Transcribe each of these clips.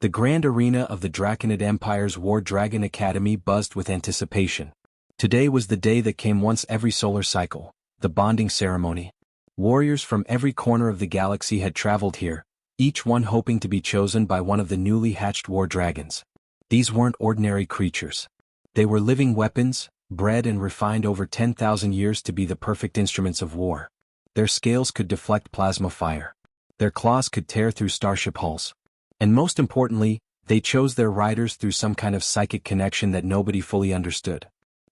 The grand arena of the Draconid Empire's War Dragon Academy buzzed with anticipation. Today was the day that came once every solar cycle, the bonding ceremony. Warriors from every corner of the galaxy had traveled here, each one hoping to be chosen by one of the newly hatched war dragons. These weren't ordinary creatures. They were living weapons, bred and refined over 10,000 years to be the perfect instruments of war. Their scales could deflect plasma fire. Their claws could tear through starship hulls. And most importantly, they chose their riders through some kind of psychic connection that nobody fully understood.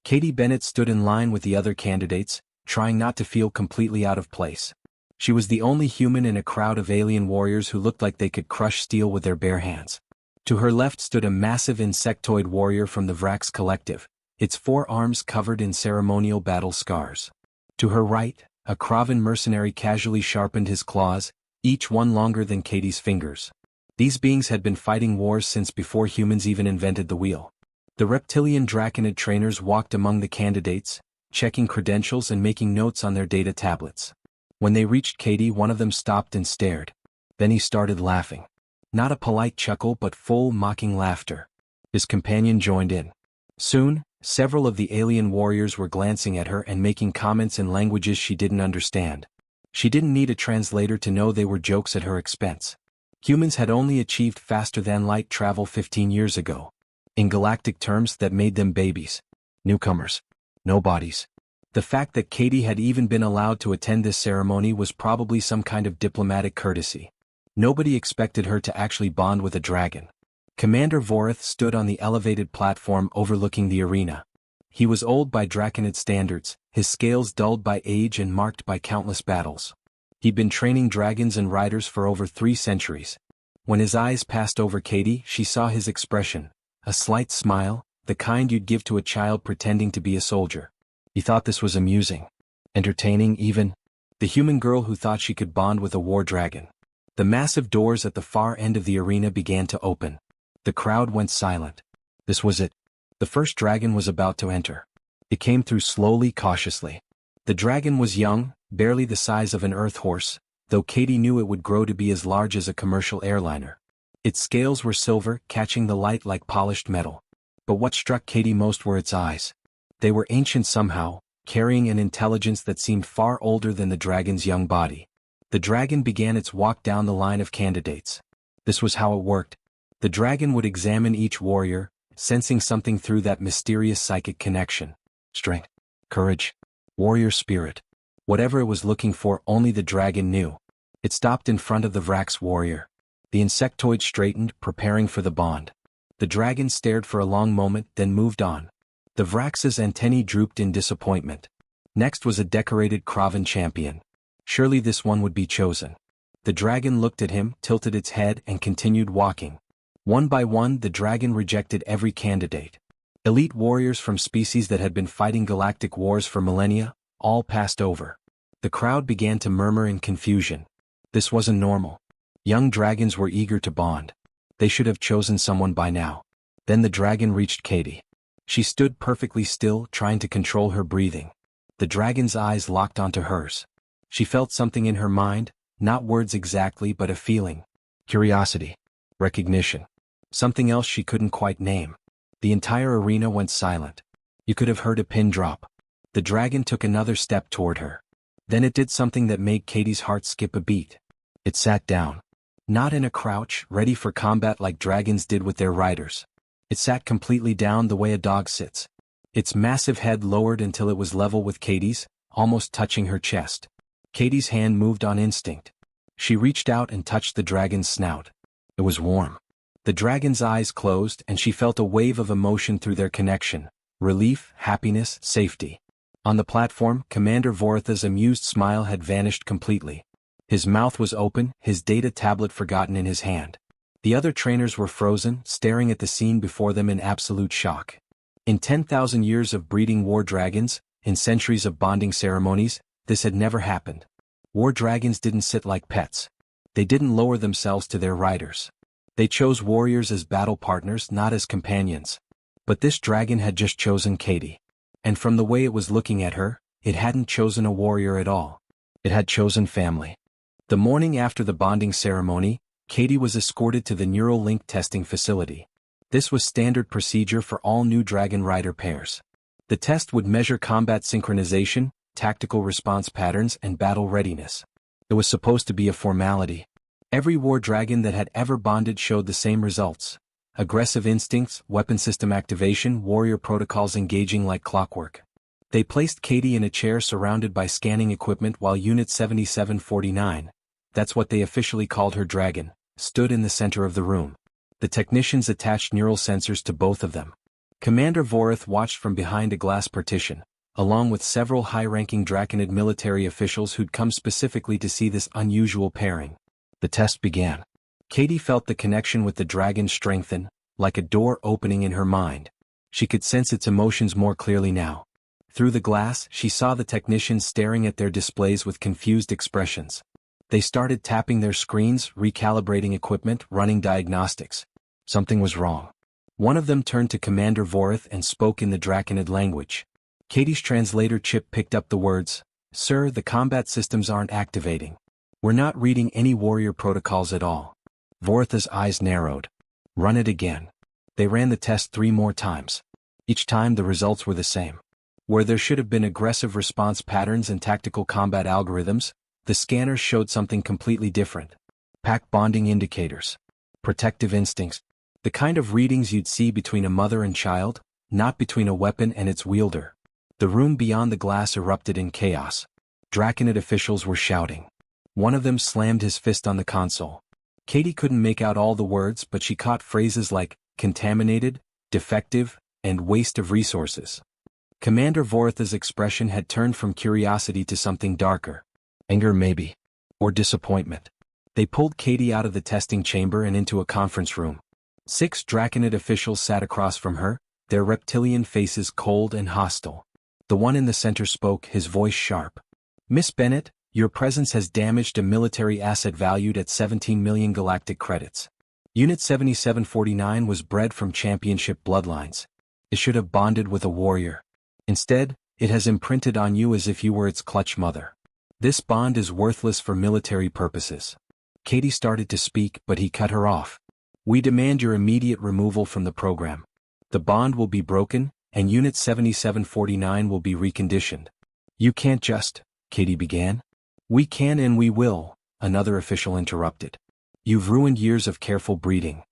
Katie Bennett stood in line with the other candidates, trying not to feel completely out of place. She was the only human in a crowd of alien warriors who looked like they could crush steel with their bare hands. To her left stood a massive insectoid warrior from the Vrax Collective, its 4 arms covered in ceremonial battle scars. To her right, a Kravan mercenary casually sharpened his claws, each one longer than Katie's fingers. These beings had been fighting wars since before humans even invented the wheel. The reptilian Draconid trainers walked among the candidates, checking credentials and making notes on their data tablets. When they reached Katie, one of them stopped and stared. Then he started laughing. Not a polite chuckle but full mocking laughter. His companion joined in. Soon, several of the alien warriors were glancing at her and making comments in languages she didn't understand. She didn't need a translator to know they were jokes at her expense. Humans had only achieved faster-than-light travel 15 years ago. In galactic terms, that made them babies. Newcomers. Nobodies. The fact that Katie had even been allowed to attend this ceremony was probably some kind of diplomatic courtesy. Nobody expected her to actually bond with a dragon. Commander Vorith stood on the elevated platform overlooking the arena. He was old by Draconid standards, his scales dulled by age and marked by countless battles. He'd been training dragons and riders for over 3 centuries. When his eyes passed over Katie, she saw his expression, a slight smile, the kind you'd give to a child pretending to be a soldier. He thought this was amusing. Entertaining even. The human girl who thought she could bond with a war dragon. The massive doors at the far end of the arena began to open. The crowd went silent. This was it. The first dragon was about to enter. It came through slowly, cautiously. The dragon was young, barely the size of an earth horse, though Katie knew it would grow to be as large as a commercial airliner. Its scales were silver, catching the light like polished metal. But what struck Katie most were its eyes. They were ancient somehow, carrying an intelligence that seemed far older than the dragon's young body. The dragon began its walk down the line of candidates. This was how it worked. The dragon would examine each warrior, sensing something through that mysterious psychic connection. Strength, courage, warrior spirit. Whatever it was looking for, only the dragon knew. It stopped in front of the Vrax warrior. The insectoid straightened, preparing for the bond. The dragon stared for a long moment, then moved on. The Vrax's antennae drooped in disappointment. Next was a decorated Kravan champion. Surely this one would be chosen. The dragon looked at him, tilted its head, and continued walking. One by one, the dragon rejected every candidate. Elite warriors from species that had been fighting galactic wars for millennia, all passed over. The crowd began to murmur in confusion. This wasn't normal. Young dragons were eager to bond. They should have chosen someone by now. Then the dragon reached Katie. She stood perfectly still, trying to control her breathing. The dragon's eyes locked onto hers. She felt something in her mind, not words exactly but a feeling. Curiosity. Recognition. Something else she couldn't quite name. The entire arena went silent. You could have heard a pin drop. The dragon took another step toward her. Then it did something that made Katie's heart skip a beat. It sat down. Not in a crouch, ready for combat like dragons did with their riders. It sat completely down the way a dog sits. Its massive head lowered until it was level with Katie's, almost touching her chest. Katie's hand moved on instinct. She reached out and touched the dragon's snout. It was warm. The dragon's eyes closed and she felt a wave of emotion through their connection. Relief, happiness, safety. On the platform, Commander Voritha's amused smile had vanished completely. His mouth was open, his data tablet forgotten in his hand. The other trainers were frozen, staring at the scene before them in absolute shock. In 10,000 years of breeding war dragons, in centuries of bonding ceremonies, this had never happened. War dragons didn't sit like pets. They didn't lower themselves to their riders. They chose warriors as battle partners, not as companions. But this dragon had just chosen Katie. And from the way it was looking at her, it hadn't chosen a warrior at all. It had chosen family. The morning after the bonding ceremony, Katie was escorted to the neural link testing facility. This was standard procedure for all new Dragon Rider pairs. The test would measure combat synchronization, tactical response patterns, and battle readiness. It was supposed to be a formality. Every war dragon that had ever bonded showed the same results. Aggressive instincts, weapon system activation, warrior protocols engaging like clockwork. They placed Katie in a chair surrounded by scanning equipment while Unit 7749, that's what they officially called her dragon, stood in the center of the room. The technicians attached neural sensors to both of them. Commander Vorith watched from behind a glass partition, along with several high-ranking Draconid military officials who'd come specifically to see this unusual pairing. The test began. Katie felt the connection with the dragon strengthen, like a door opening in her mind. She could sense its emotions more clearly now. Through the glass, she saw the technicians staring at their displays with confused expressions. They started tapping their screens, recalibrating equipment, running diagnostics. Something was wrong. One of them turned to Commander Vorith and spoke in the Draconid language. Katie's translator chip picked up the words, "Sir, the combat systems aren't activating. We're not reading any warrior protocols at all." Vorith's eyes narrowed. "Run it again." They ran the test 3 more times. Each time the results were the same. Where there should have been aggressive response patterns and tactical combat algorithms, the scanners showed something completely different. Pack bonding indicators. Protective instincts. The kind of readings you'd see between a mother and child, not between a weapon and its wielder. The room beyond the glass erupted in chaos. Draconid officials were shouting. One of them slammed his fist on the console. Katie couldn't make out all the words, but she caught phrases like contaminated, defective, and waste of resources. Commander Vorith's expression had turned from curiosity to something darker. Anger maybe. Or disappointment. They pulled Katie out of the testing chamber and into a conference room. 6 Draconid officials sat across from her, their reptilian faces cold and hostile. The one in the center spoke, his voice sharp. "Miss Bennett, your presence has damaged a military asset valued at 17 million galactic credits. Unit 7749 was bred from championship bloodlines. It should have bonded with a warrior. Instead, it has imprinted on you as if you were its clutch mother. This bond is worthless for military purposes." Katie started to speak, but he cut her off. "We demand your immediate removal from the program. The bond will be broken, and Unit 7749 will be reconditioned." "You can't just," Katie began. "We can and we will," another official interrupted. "You've ruined years of careful breeding."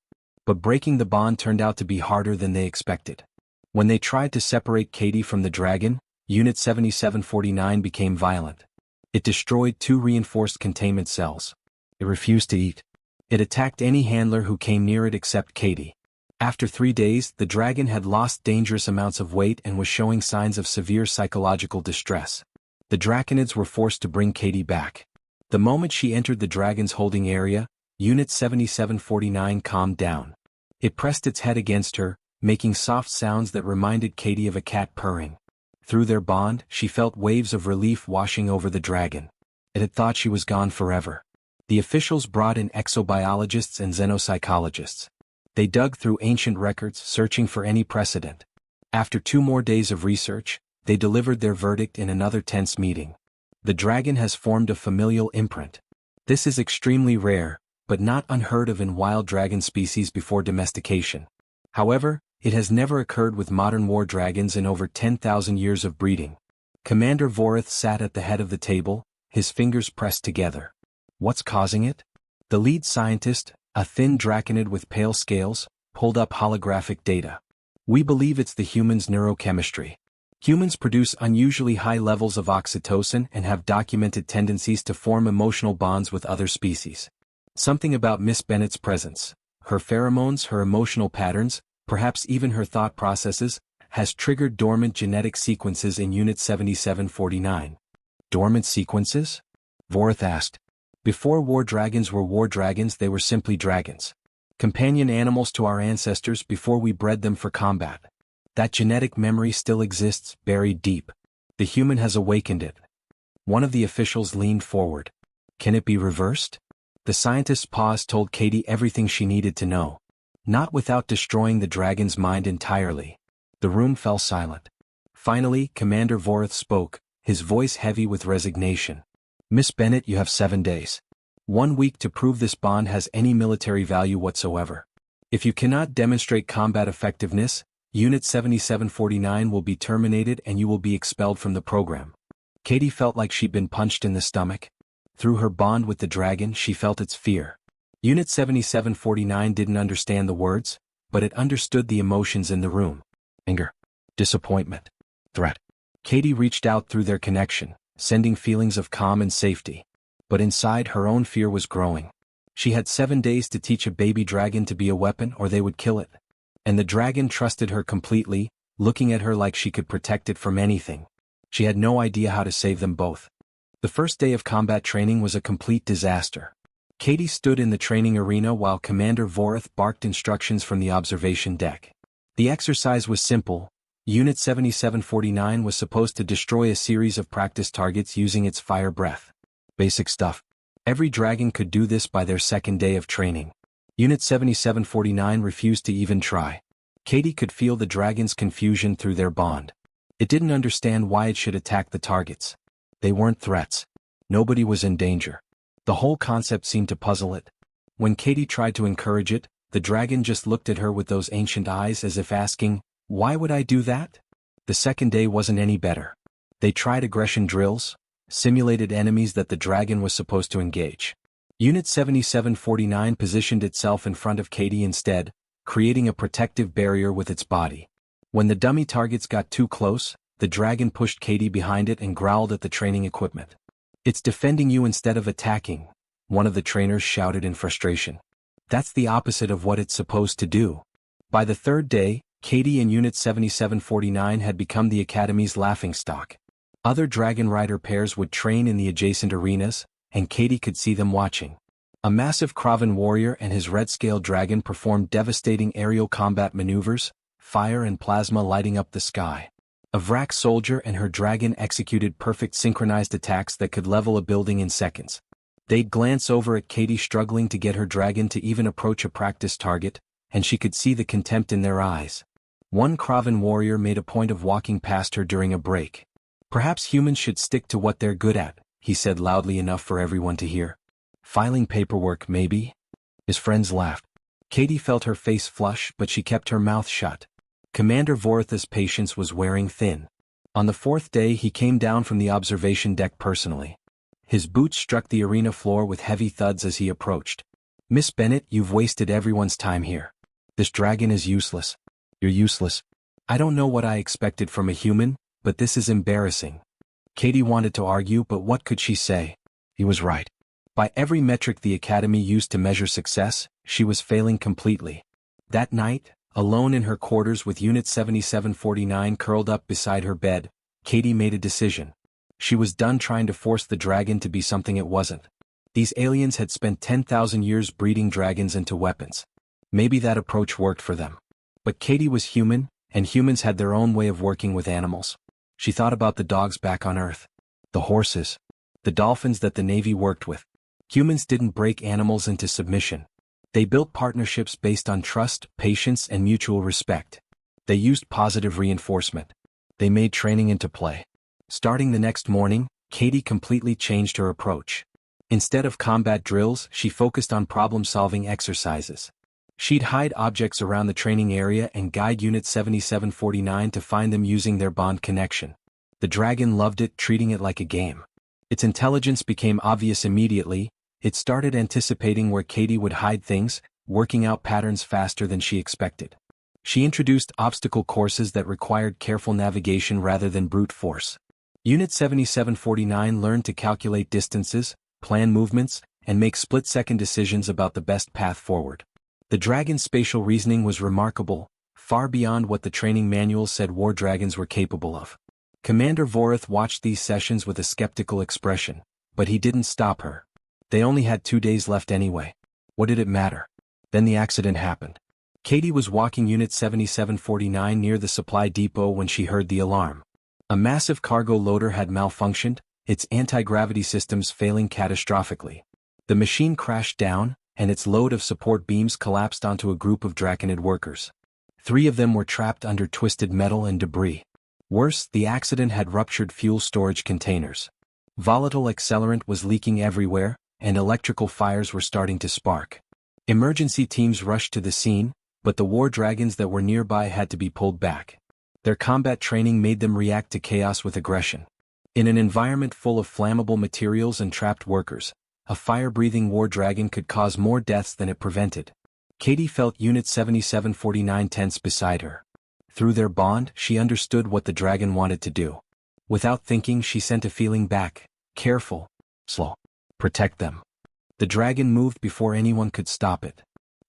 But breaking the bond turned out to be harder than they expected. When they tried to separate Katie from the dragon, Unit 7749 became violent. It destroyed 2 reinforced containment cells. It refused to eat. It attacked any handler who came near it except Katie. After 3 days, the dragon had lost dangerous amounts of weight and was showing signs of severe psychological distress. The Draconids were forced to bring Katie back. The moment she entered the dragon's holding area, Unit 7749 calmed down. It pressed its head against her, making soft sounds that reminded Katie of a cat purring. Through their bond, she felt waves of relief washing over the dragon. It had thought she was gone forever. The officials brought in exobiologists and xenopsychologists. They dug through ancient records, searching for any precedent. After 2 more days of research, they delivered their verdict in another tense meeting. The dragon has formed a familial imprint. This is extremely rare, but not unheard of in wild dragon species before domestication. However, it has never occurred with modern war dragons in over 10,000 years of breeding. Commander Vorith sat at the head of the table, his fingers pressed together. What's causing it? The lead scientist, a thin draconid with pale scales, pulled up holographic data. We believe it's the human's neurochemistry. Humans produce unusually high levels of oxytocin and have documented tendencies to form emotional bonds with other species. Something about Miss Bennett's presence, her pheromones, her emotional patterns, perhaps even her thought processes, has triggered dormant genetic sequences in Unit 7749. Dormant sequences? Vorith asked. Before war dragons were war dragons, they were simply dragons. Companion animals to our ancestors before we bred them for combat. That genetic memory still exists, buried deep. The human has awakened it. One of the officials leaned forward. Can it be reversed? The scientist's pause told Katie everything she needed to know. Not without destroying the dragon's mind entirely. The room fell silent. Finally, Commander Vorith spoke, his voice heavy with resignation. Miss Bennett, you have 7 days. 1 week to prove this bond has any military value whatsoever. If you cannot demonstrate combat effectiveness, Unit 7749 will be terminated and you will be expelled from the program. Katie felt like she'd been punched in the stomach. Through her bond with the dragon, she felt its fear. Unit 7749 didn't understand the words, but it understood the emotions in the room. Anger, disappointment, threat. Katie reached out through their connection, sending feelings of calm and safety. But inside, her own fear was growing. She had 7 days to teach a baby dragon to be a weapon or they would kill it. And the dragon trusted her completely, looking at her like she could protect it from anything. She had no idea how to save them both. The first day of combat training was a complete disaster. Katie stood in the training arena while Commander Vorith barked instructions from the observation deck. The exercise was simple. Unit 7749 was supposed to destroy a series of practice targets using its fire breath. Basic stuff. Every dragon could do this by their second day of training. Unit 7749 refused to even try. Katie could feel the dragon's confusion through their bond. It didn't understand why it should attack the targets. They weren't threats. Nobody was in danger. The whole concept seemed to puzzle it. When Katie tried to encourage it, the dragon just looked at her with those ancient eyes as if asking, "Why would I do that?" The second day wasn't any better. They tried aggression drills, simulated enemies that the dragon was supposed to engage. Unit 7749 positioned itself in front of Katie instead, creating a protective barrier with its body. When the dummy targets got too close, the dragon pushed Katie behind it and growled at the training equipment. "It's defending you instead of attacking," one of the trainers shouted in frustration. "That's the opposite of what it's supposed to do." By the third day, Katie and Unit 7749 had become the Academy's laughingstock. Other Dragon Rider pairs would train in the adjacent arenas, and Katie could see them watching. A massive Kraven warrior and his red-scaled dragon performed devastating aerial combat maneuvers, fire and plasma lighting up the sky. A Vrak soldier and her dragon executed perfect synchronized attacks that could level a building in seconds. They'd glance over at Katie struggling to get her dragon to even approach a practice target, and she could see the contempt in their eyes. One Kraven warrior made a point of walking past her during a break. "Perhaps humans should stick to what they're good at," he said loudly enough for everyone to hear. "Filing paperwork, maybe?" His friends laughed. Katie felt her face flush, but she kept her mouth shut. Commander Vorith's patience was wearing thin. On the fourth day, he came down from the observation deck personally. His boots struck the arena floor with heavy thuds as he approached. "Miss Bennett, you've wasted everyone's time here. This dragon is useless." "You're useless." "I don't know what I expected from a human, but this is embarrassing." Katie wanted to argue, but what could she say? He was right. By every metric the Academy used to measure success, she was failing completely. That night, alone in her quarters with Unit 7749 curled up beside her bed, Katie made a decision. She was done trying to force the dragon to be something it wasn't. These aliens had spent 10,000 years breeding dragons into weapons. Maybe that approach worked for them. But Katie was human, and humans had their own way of working with animals. She thought about the dogs back on Earth. The horses. The dolphins that the Navy worked with. Humans didn't break animals into submission. They built partnerships based on trust, patience, and mutual respect. They used positive reinforcement. They made training into play. Starting the next morning, Katie completely changed her approach. Instead of combat drills, she focused on problem-solving exercises. She'd hide objects around the training area and guide Unit 7749 to find them using their bond connection. The dragon loved it, treating it like a game. Its intelligence became obvious immediately. It started anticipating where Katie would hide things, working out patterns faster than she expected. She introduced obstacle courses that required careful navigation rather than brute force. Unit 7749 learned to calculate distances, plan movements, and make split-second decisions about the best path forward. The dragon's spatial reasoning was remarkable, far beyond what the training manuals said war dragons were capable of. Commander Vorith watched these sessions with a skeptical expression, but he didn't stop her. They only had 2 days left anyway. What did it matter? Then the accident happened. Katie was walking Unit 7749 near the supply depot when she heard the alarm. A massive cargo loader had malfunctioned, its anti-gravity systems failing catastrophically. The machine crashed down, and its load of support beams collapsed onto a group of Draconid workers. 3 of them were trapped under twisted metal and debris. Worse, the accident had ruptured fuel storage containers. Volatile accelerant was leaking everywhere, and electrical fires were starting to spark. Emergency teams rushed to the scene, but the war dragons that were nearby had to be pulled back. Their combat training made them react to chaos with aggression. In an environment full of flammable materials and trapped workers, a fire-breathing war dragon could cause more deaths than it prevented. Katie felt Unit 7749 tense beside her. Through their bond, she understood what the dragon wanted to do. Without thinking, she sent a feeling back: careful, slow, protect them. The dragon moved before anyone could stop it.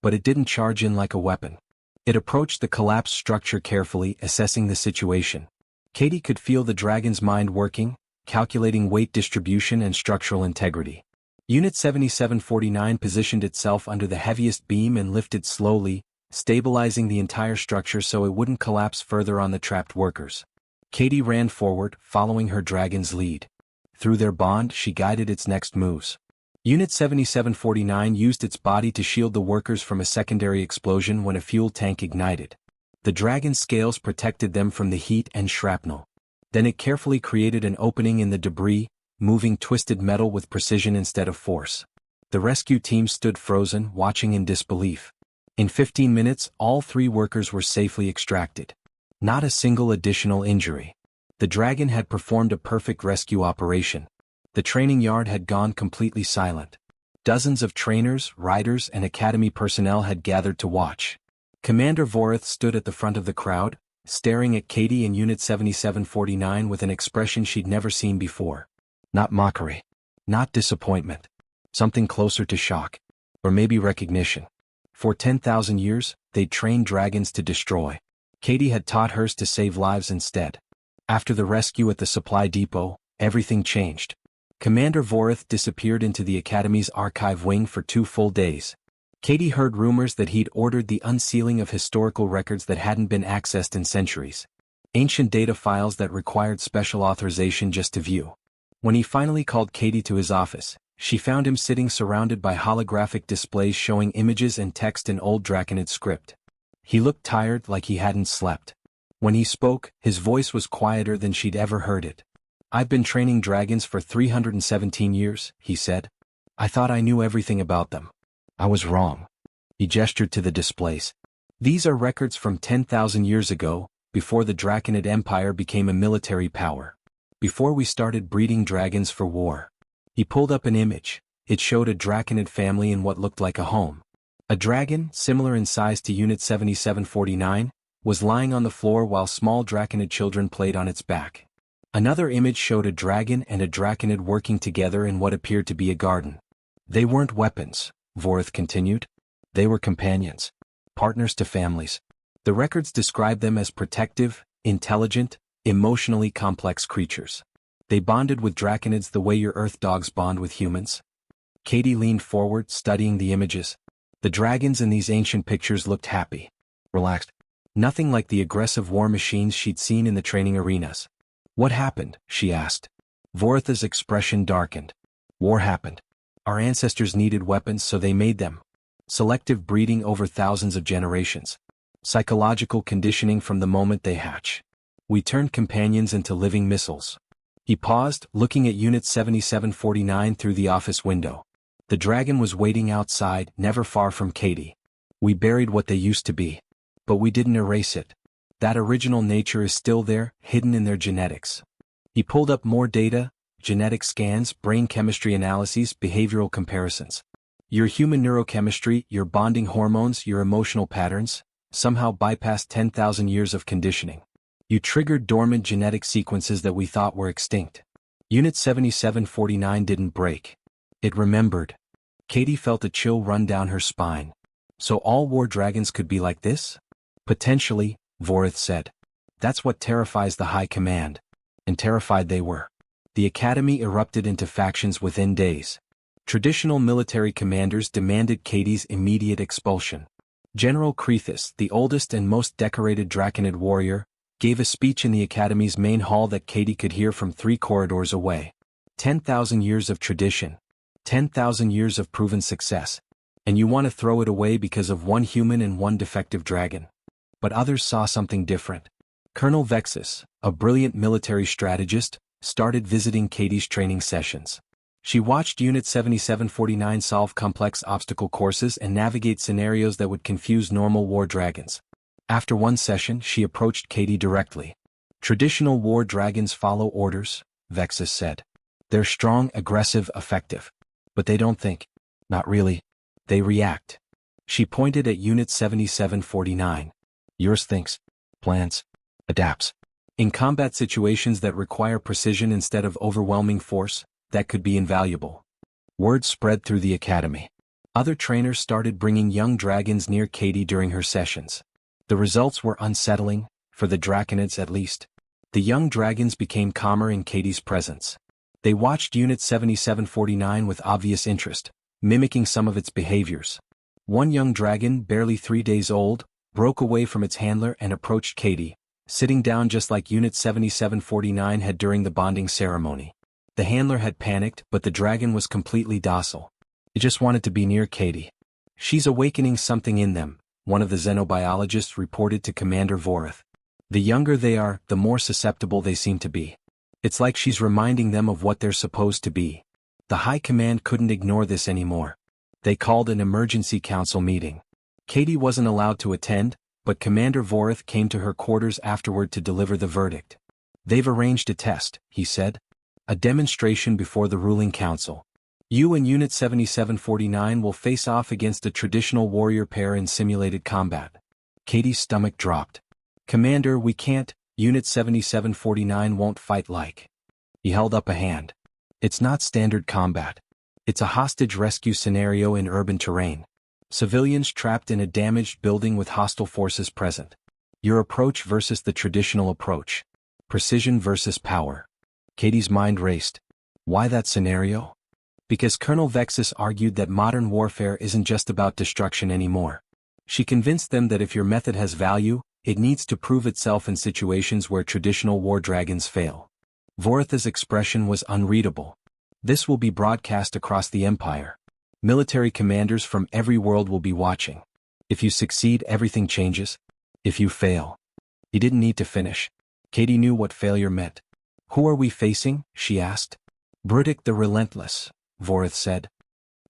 But it didn't charge in like a weapon. It approached the collapsed structure carefully, assessing the situation. Katie could feel the dragon's mind working, calculating weight distribution and structural integrity. Unit 7749 positioned itself under the heaviest beam and lifted slowly, stabilizing the entire structure so it wouldn't collapse further on the trapped workers. Katie ran forward, following her dragon's lead. Through their bond, she guided its next moves. Unit 7749 used its body to shield the workers from a secondary explosion when a fuel tank ignited. The dragon's scales protected them from the heat and shrapnel. Then it carefully created an opening in the debris, moving twisted metal with precision instead of force. The rescue team stood frozen, watching in disbelief. In 15 minutes, all 3 workers were safely extracted. Not a single additional injury. The dragon had performed a perfect rescue operation. The training yard had gone completely silent. Dozens of trainers, riders, and academy personnel had gathered to watch. Commander Vorith stood at the front of the crowd, staring at Katie and Unit 7749 with an expression she'd never seen before. Not mockery. Not disappointment. Something closer to shock. Or maybe recognition. For 10,000 years, they'd trained dragons to destroy. Katie had taught hers to save lives instead. After the rescue at the supply depot, everything changed. Commander Vorith disappeared into the Academy's archive wing for 2 full days. Katie heard rumors that he'd ordered the unsealing of historical records that hadn't been accessed in centuries. Ancient data files that required special authorization just to view. When he finally called Katie to his office, she found him sitting surrounded by holographic displays showing images and text in old Draconid script. He looked tired, like he hadn't slept. When he spoke, his voice was quieter than she'd ever heard it. "I've been training dragons for 317 years, he said. "I thought I knew everything about them. I was wrong." He gestured to the displays. "These are records from 10,000 years ago, before the Draconid Empire became a military power. Before we started breeding dragons for war." He pulled up an image. It showed a Draconid family in what looked like a home. A dragon, similar in size to Unit 7749, was lying on the floor while small Draconid children played on its back. Another image showed a dragon and a Draconid working together in what appeared to be a garden. "They weren't weapons," Vorith continued. "They were companions. Partners to families." The records described them as protective, intelligent, emotionally complex creatures. They bonded with Draconids the way your Earth dogs bond with humans. Katie leaned forward, studying the images. The dragons in these ancient pictures looked happy, relaxed. Nothing like the aggressive war machines she'd seen in the training arenas. "What happened?" she asked. Vorith's expression darkened. "War happened. Our ancestors needed weapons, so they made them. Selective breeding over thousands of generations. Psychological conditioning from the moment they hatch. We turned companions into living missiles." He paused, looking at Unit 7749 through the office window. The dragon was waiting outside, never far from Katie. "We buried what they used to be. But we didn't erase it. That original nature is still there, hidden in their genetics." He pulled up more data: genetic scans, brain chemistry analyses, behavioral comparisons. Your human neurochemistry, your bonding hormones, your emotional patterns, somehow bypassed 10,000 years of conditioning. You triggered dormant genetic sequences that we thought were extinct. Unit 7749 didn't break. It remembered. Katie felt a chill run down her spine. So all war dragons could be like this? Potentially, Vorith said. That's what terrifies the High Command. And terrified they were. The Academy erupted into factions within days. Traditional military commanders demanded Katie's immediate expulsion. General Krethus, the oldest and most decorated Draconid warrior, gave a speech in the Academy's main hall that Katie could hear from 3 corridors away. 10,000 years of tradition. 10,000 years of proven success. And you want to throw it away because of one human and one defective dragon. But others saw something different. Colonel Vexus, a brilliant military strategist, started visiting Katie's training sessions. She watched Unit 7749 solve complex obstacle courses and navigate scenarios that would confuse normal war dragons. After one session, she approached Katie directly. "Traditional war dragons follow orders," Vexus said. "They're strong, aggressive, effective. But they don't think. Not really. They react." She pointed at Unit 7749. "Yours thinks, plans, adapts. In combat situations that require precision instead of overwhelming force, that could be invaluable." Word spread through the academy. Other trainers started bringing young dragons near Katie during her sessions. The results were unsettling, for the Draconids at least. The young dragons became calmer in Katie's presence. They watched Unit 7749 with obvious interest, mimicking some of its behaviors. One young dragon, barely 3 days old, broke away from its handler and approached Katie, sitting down just like Unit 7749 had during the bonding ceremony. The handler had panicked, but the dragon was completely docile. It just wanted to be near Katie. "She's awakening something in them," one of the xenobiologists reported to Commander Vorith. "The younger they are, the more susceptible they seem to be. It's like she's reminding them of what they're supposed to be." The High Command couldn't ignore this anymore. They called an emergency council meeting. Katie wasn't allowed to attend, but Commander Vorith came to her quarters afterward to deliver the verdict. "They've arranged a test," he said. "A demonstration before the ruling council. You and Unit 7749 will face off against a traditional warrior pair in simulated combat." Katie's stomach dropped. "Commander, we can't. Unit 7749 won't fight like." He held up a hand. "It's not standard combat. It's a hostage rescue scenario in urban terrain. Civilians trapped in a damaged building with hostile forces present. Your approach versus the traditional approach. Precision versus power." Katie's mind raced. Why that scenario? Because Colonel Vexus argued that modern warfare isn't just about destruction anymore. She convinced them that if your method has value, it needs to prove itself in situations where traditional war dragons fail. Vorith's expression was unreadable. "This will be broadcast across the Empire. Military commanders from every world will be watching. If you succeed, everything changes. If you fail." He didn't need to finish. Katie knew what failure meant. "Who are we facing?" she asked. "Brutic the Relentless," Vorith said.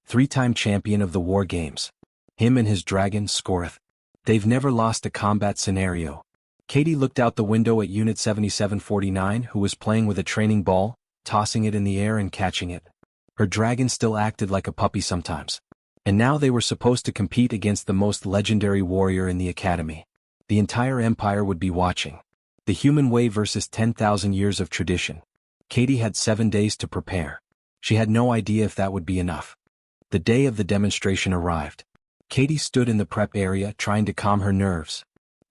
3-time champion of the war games. Him and his dragon, Scorith. They've never lost a combat scenario. Katie looked out the window at Unit 7749, who was playing with a training ball, tossing it in the air and catching it. Her dragon still acted like a puppy sometimes. And now they were supposed to compete against the most legendary warrior in the academy. The entire empire would be watching. The human way versus 10,000 years of tradition. Katie had 7 days to prepare. She had no idea if that would be enough. The day of the demonstration arrived. Katie stood in the prep area trying to calm her nerves.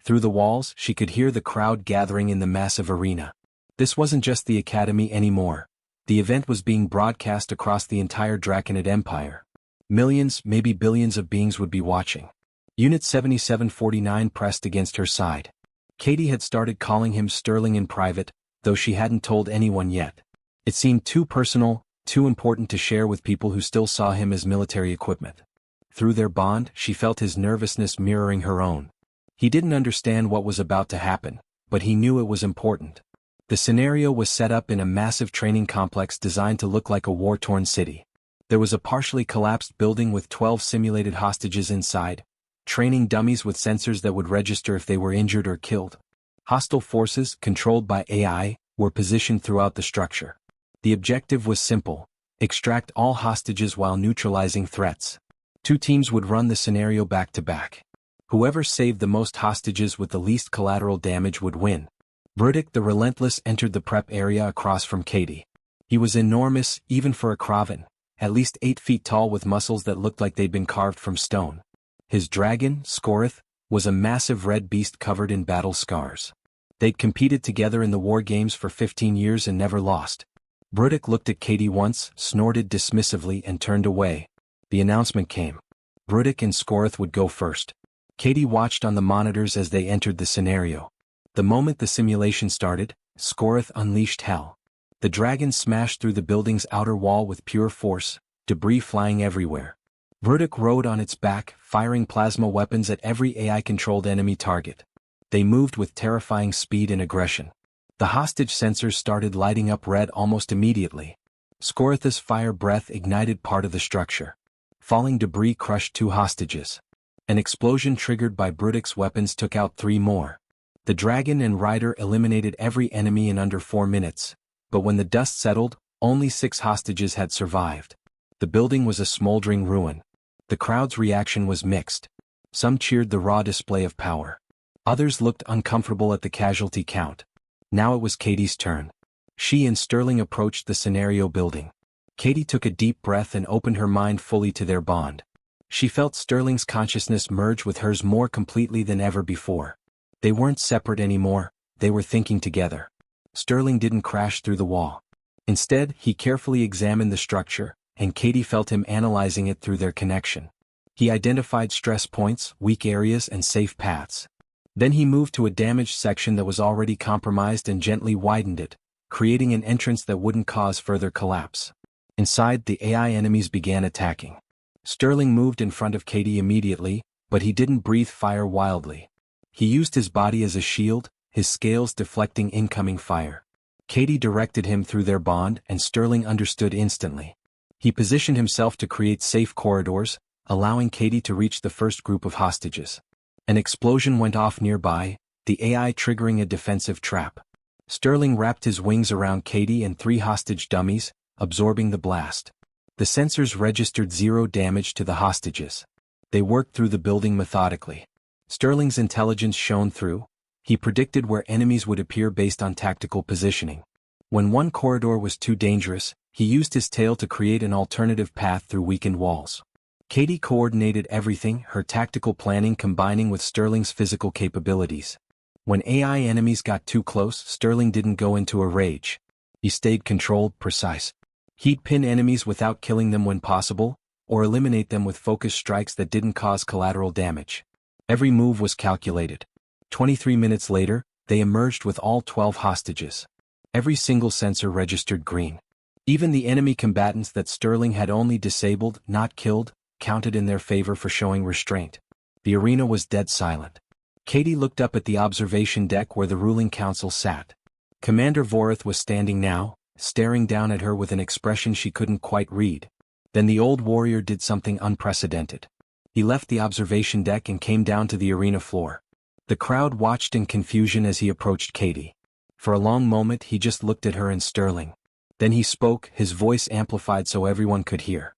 Through the walls, she could hear the crowd gathering in the massive arena. This wasn't just the academy anymore. The event was being broadcast across the entire Draconid Empire. Millions, maybe billions of beings would be watching. Unit 7749 pressed against her side. Katie had started calling him Sterling in private, though she hadn't told anyone yet. It seemed too personal, too important to share with people who still saw him as military equipment. Through their bond, she felt his nervousness mirroring her own. He didn't understand what was about to happen, but he knew it was important. The scenario was set up in a massive training complex designed to look like a war-torn city. There was a partially collapsed building with 12 simulated hostages inside, training dummies with sensors that would register if they were injured or killed. Hostile forces, controlled by AI, were positioned throughout the structure. The objective was simple: extract all hostages while neutralizing threats. 2 teams would run the scenario back to back. Whoever saved the most hostages with the least collateral damage would win. Brutic the Relentless entered the prep area across from Katie. He was enormous, even for a Kraven, at least 8 feet tall with muscles that looked like they'd been carved from stone. His dragon, Scorith, was a massive red beast covered in battle scars. They'd competed together in the war games for 15 years and never lost. Brutic looked at Katie once, snorted dismissively and turned away. The announcement came. Brutic and Scorith would go first. Katie watched on the monitors as they entered the scenario. The moment the simulation started, Scorith unleashed hell. The dragon smashed through the building's outer wall with pure force, debris flying everywhere. Brutic rode on its back, firing plasma weapons at every AI-controlled enemy target. They moved with terrifying speed and aggression. The hostage sensors started lighting up red almost immediately. Scoritha's fire breath ignited part of the structure. Falling debris crushed 2 hostages. An explosion triggered by Brutic's weapons took out 3 more. The dragon and rider eliminated every enemy in under 4 minutes, but when the dust settled, only 6 hostages had survived. The building was a smoldering ruin. The crowd's reaction was mixed. Some cheered the raw display of power. Others looked uncomfortable at the casualty count. Now it was Katie's turn. She and Sterling approached the scenario building. Katie took a deep breath and opened her mind fully to their bond. She felt Sterling's consciousness merge with hers more completely than ever before. They weren't separate anymore, they were thinking together. Sterling didn't crash through the wall. Instead, he carefully examined the structure, and Katie felt him analyzing it through their connection. He identified stress points, weak areas, and safe paths. Then he moved to a damaged section that was already compromised and gently widened it, creating an entrance that wouldn't cause further collapse. Inside, the AI enemies began attacking. Sterling moved in front of Katie immediately, but he didn't breathe fire wildly. He used his body as a shield, his scales deflecting incoming fire. Katie directed him through their bond, and Sterling understood instantly. He positioned himself to create safe corridors, allowing Katie to reach the first group of hostages. An explosion went off nearby, the AI triggering a defensive trap. Sterling wrapped his wings around Katie and 3 hostage dummies, absorbing the blast. The sensors registered 0 damage to the hostages. They worked through the building methodically. Sterling's intelligence shone through. He predicted where enemies would appear based on tactical positioning. When one corridor was too dangerous, he used his tail to create an alternative path through weakened walls. Katie coordinated everything, her tactical planning combining with Sterling's physical capabilities. When AI enemies got too close, Sterling didn't go into a rage. He stayed controlled, precise. He'd pin enemies without killing them when possible, or eliminate them with focused strikes that didn't cause collateral damage. Every move was calculated. 23 minutes later, they emerged with all 12 hostages. Every single sensor registered green. Even the enemy combatants that Sterling had only disabled, not killed, counted in their favor for showing restraint. The arena was dead silent. Katie looked up at the observation deck where the ruling council sat. Commander Vorith was standing now, staring down at her with an expression she couldn't quite read. Then the old warrior did something unprecedented. He left the observation deck and came down to the arena floor. The crowd watched in confusion as he approached Katie. For a long moment he just looked at her and Sterling. Then he spoke, his voice amplified so everyone could hear.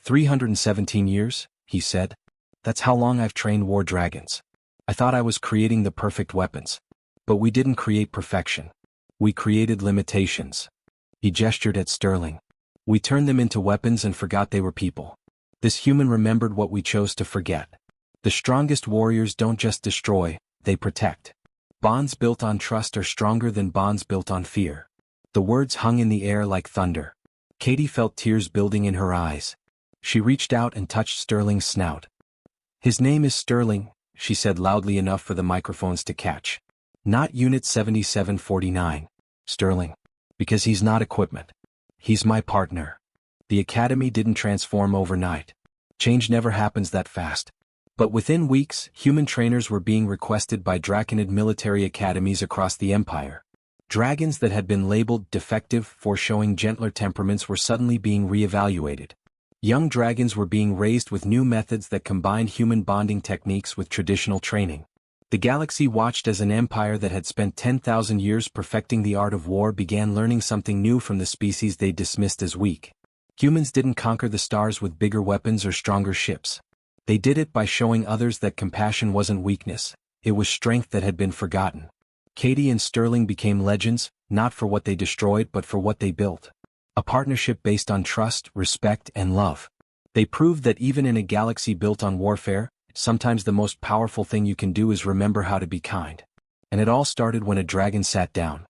317 years, he said. That's how long I've trained war dragons. I thought I was creating the perfect weapons. But we didn't create perfection. We created limitations. He gestured at Sterling. We turned them into weapons and forgot they were people. This human remembered what we chose to forget. The strongest warriors don't just destroy, they protect. Bonds built on trust are stronger than bonds built on fear. The words hung in the air like thunder. Katie felt tears building in her eyes. She reached out and touched Sterling's snout. His name is Sterling, she said loudly enough for the microphones to catch. Not Unit 7749, Sterling. Because he's not equipment. He's my partner. The Academy didn't transform overnight. Change never happens that fast. But within weeks, human trainers were being requested by Draconid military academies across the Empire. Dragons that had been labeled defective for showing gentler temperaments were suddenly being re-evaluated. Young dragons were being raised with new methods that combined human bonding techniques with traditional training. The galaxy watched as an empire that had spent 10,000 years perfecting the art of war began learning something new from the species they dismissed as weak. Humans didn't conquer the stars with bigger weapons or stronger ships. They did it by showing others that compassion wasn't weakness, it was strength that had been forgotten. Katie and Sterling became legends, not for what they destroyed but for what they built. A partnership based on trust, respect, and love. They proved that even in a galaxy built on warfare, sometimes the most powerful thing you can do is remember how to be kind. And it all started when a dragon sat down.